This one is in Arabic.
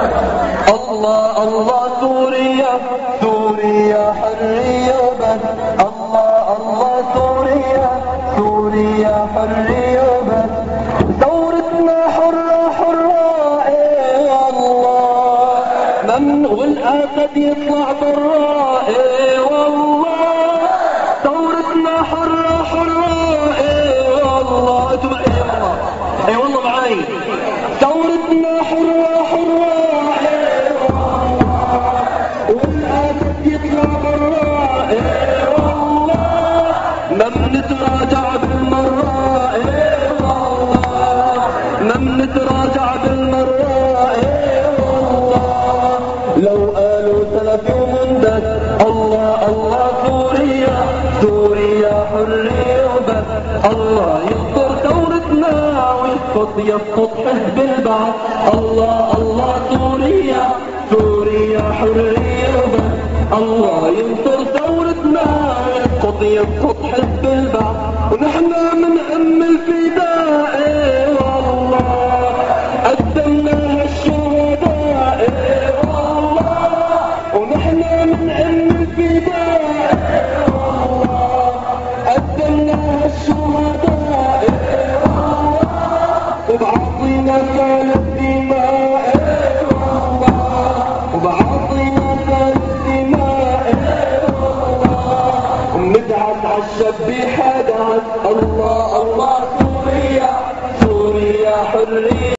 الله الله سوريا سوريا حرية وبس. الله الله سوريا سوريا حرية وبس. ثورتنا حرة حرة ايه والله، من والاسد يطلع برا ايه والله. ثورتنا حرة حرة ايه والله. انتم ايه والله، ايه والله معاي. ثورتنا حرة حرة ما بنتراجع بالمرة ايه والله، ما بنتراجع بالمرة ايه والله. لو قالوا سلفي ومندس الله الله سوريا سوريا حرية وبس. الله يستر ثورتنا ويسقط حزب البعث. الله الله سوريا سوريا حرية وبس. الله ينصر ثورتنا يسقط حزب البعث. ونحن من ام الفداء ايه والله، قدمناها الشهداء ايه والله. ونحن من ام الفداء ايه والله، قدمناها الشهداء ايه والله. وبعطينا كان الدماء ايه والله، وبعطينا كان الدماء ايه والله. وندعس عالشب حدث الله